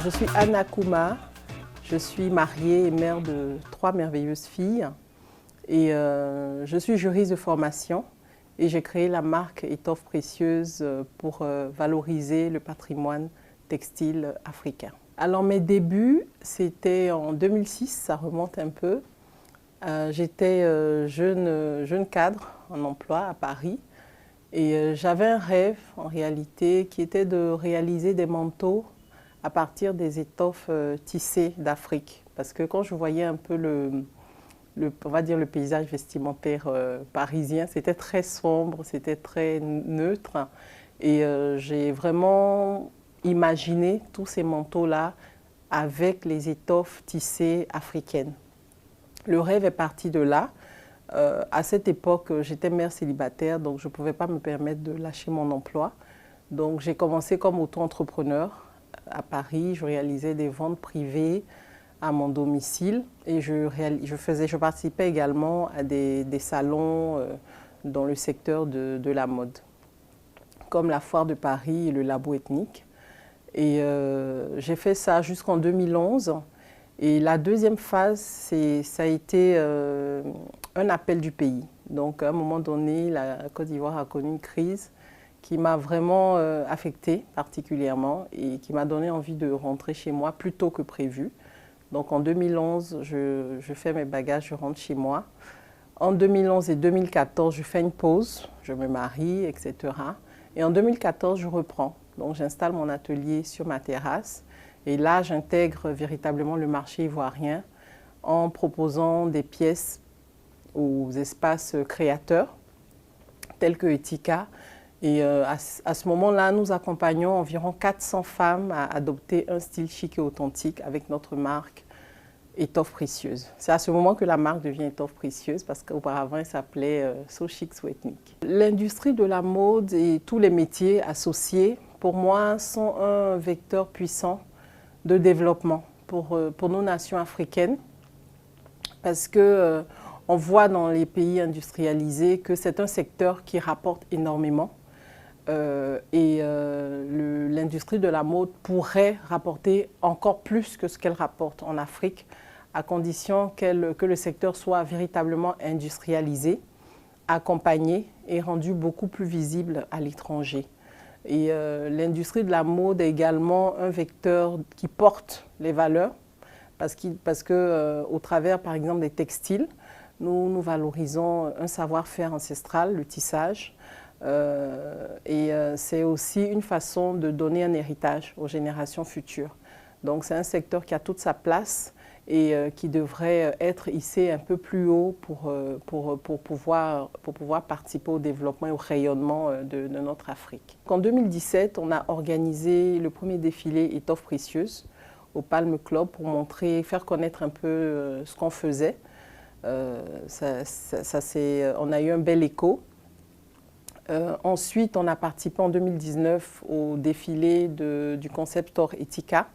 Je suis Anna Kouma, je suis mariée et mère de 3 merveilleuses filles et je suis juriste de formation et j'ai créé la marque Étoffes Précieuses pour valoriser le patrimoine textile africain. Alors mes débuts, c'était en 2006, ça remonte un peu. J'étais jeune cadre en emploi à Paris et j'avais un rêve en réalité qui était de réaliser des manteaux à partir des étoffes tissées d'Afrique. Parce que quand je voyais un peu on va dire le paysage vestimentaire parisien, c'était très sombre, c'était très neutre. Et j'ai vraiment imaginé tous ces manteaux-là avec les étoffes tissées africaines. Le rêve est parti de là. À cette époque, j'étais mère célibataire, donc je ne pouvais pas me permettre de lâcher mon emploi. Donc j'ai commencé comme auto-entrepreneur à Paris. Je réalisais des ventes privées à mon domicile et je participais également à des salons dans le secteur de la mode, comme la Foire de Paris et le Labo Ethnique. Et j'ai fait ça jusqu'en 2011. Et la deuxième phase, ça a été un appel du pays. Donc à un moment donné, la Côte d'Ivoire a connu une crise qui m'a vraiment affectée particulièrement et qui m'a donné envie de rentrer chez moi plus tôt que prévu. Donc en 2011, je fais mes bagages, je rentre chez moi. En 2011 et 2014, je fais une pause, je me marie, etc. Et en 2014, je reprends. Donc j'installe mon atelier sur ma terrasse. Et là, j'intègre véritablement le marché ivoirien en proposant des pièces aux espaces créateurs tels que Etika. Et à ce moment-là, nous accompagnons environ 400 femmes à adopter un style chic et authentique avec notre marque Étoffes Précieuses. C'est à ce moment que la marque devient Étoffes Précieuses parce qu'auparavant, elle s'appelait So Chic So Ethnique. L'industrie de la mode et tous les métiers associés, pour moi, sont un vecteur puissant de développement pour nos nations africaines parce que on voit dans les pays industrialisés que c'est un secteur qui rapporte énormément et l'industrie de la mode pourrait rapporter encore plus que ce qu'elle rapporte en Afrique à condition que le secteur soit véritablement industrialisé, accompagné et rendu beaucoup plus visible à l'étranger. Et l'industrie de la mode est également un vecteur qui porte les valeurs parce que au travers, par exemple, des textiles, nous valorisons un savoir-faire ancestral, le tissage. C'est aussi une façon de donner un héritage aux générations futures. Donc c'est un secteur qui a toute sa place et qui devrait être hissé un peu plus haut pour pouvoir participer au développement et au rayonnement de notre Afrique. En 2017, on a organisé le premier défilé Étoffes Précieuses au Palm Club pour faire connaître un peu ce qu'on faisait. On a eu un bel écho. Ensuite, on a participé en 2019 au défilé du concept store Etika.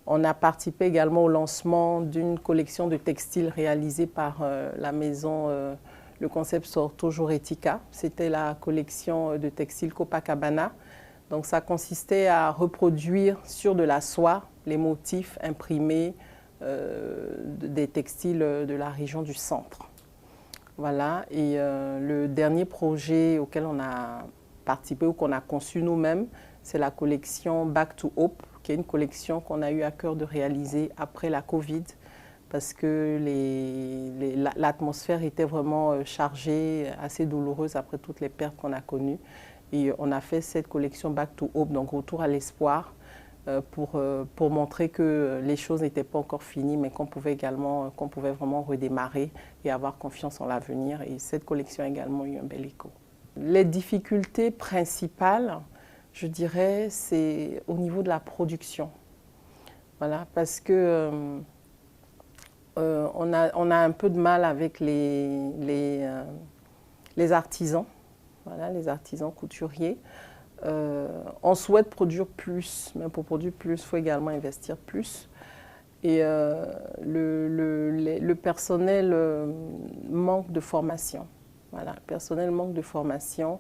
On a participé également au lancement d'une collection de textiles réalisée par la maison, le concept store toujours Etika. C'était la collection de textiles Copacabana. Donc ça consistait à reproduire sur de la soie les motifs imprimés des textiles de la région du centre. Voilà, et le dernier projet auquel on a participé ou qu'on a conçu nous-mêmes, c'est la collection Back to Hope, qui est une collection qu'on a eu à cœur de réaliser après la Covid, parce que l'atmosphère était vraiment chargée, assez douloureuse après toutes les pertes qu'on a connues. Et on a fait cette collection Back to Hope, donc retour à l'espoir, pour montrer que les choses n'étaient pas encore finies, mais qu'on pouvait vraiment redémarrer et avoir confiance en l'avenir. Et cette collection a également eu un bel écho. Les difficultés principales, je dirais, c'est au niveau de la production. Voilà, parce que on a un peu de mal avec les artisans, voilà, les artisans couturiers. On souhaite produire plus, mais pour produire plus, il faut également investir plus. Et le personnel manque de formation. Voilà, le personnel manque de formation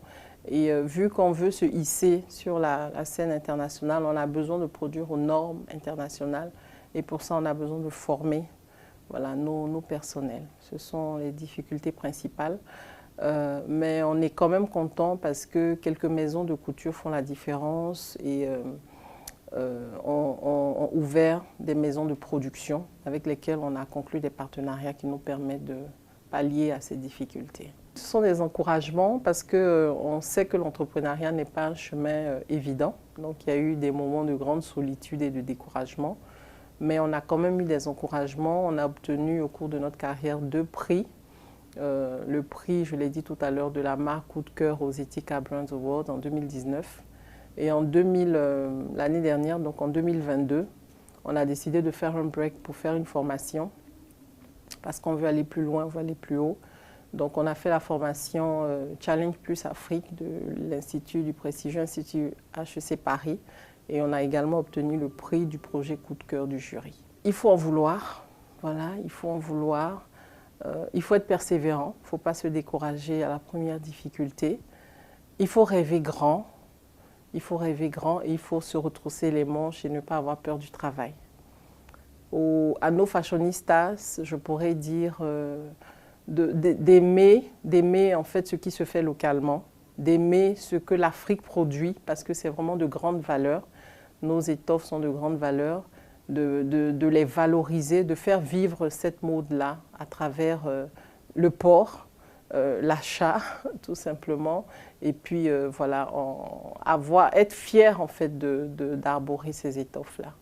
Et vu qu'on veut se hisser sur la scène internationale, on a besoin de produire aux normes internationales. Et pour ça, on a besoin de former voilà, nos personnels. Ce sont les difficultés principales. Mais on est quand même content parce que quelques maisons de couture font la différence et ont ouvert des maisons de production avec lesquelles on a conclu des partenariats qui nous permettent de pallier à ces difficultés. Ce sont des encouragements parce qu'on sait que l'entrepreneuriat n'est pas un chemin évident. Donc il y a eu des moments de grande solitude et de découragement. Mais on a quand même eu des encouragements. On a obtenu au cours de notre carrière 2 prix. Le prix, je l'ai dit tout à l'heure, de la marque Coup de cœur aux Ethica Brands Awards en 2019. Et l'année dernière, donc en 2022, on a décidé de faire un break pour faire une formation parce qu'on veut aller plus loin, on veut aller plus haut. Donc on a fait la formation Challenge Plus Afrique de l'Institut du prestigieux Institut HEC Paris. Et on a également obtenu le prix du projet Coup de cœur du jury. Il faut en vouloir, voilà, il faut en vouloir. Il faut être persévérant, il ne faut pas se décourager à la première difficulté. Il faut rêver grand, et il faut se retrousser les manches et ne pas avoir peur du travail. À nos fashionistas, je pourrais dire d'aimer en fait ce qui se fait localement, d'aimer ce que l'Afrique produit parce que c'est vraiment de grandes valeurs. Nos étoffes sont de grandes valeurs, de les valoriser, de faire vivre cette mode-là à travers le port, l'achat tout simplement, et puis voilà, être fier en fait d'arborer ces étoffes-là.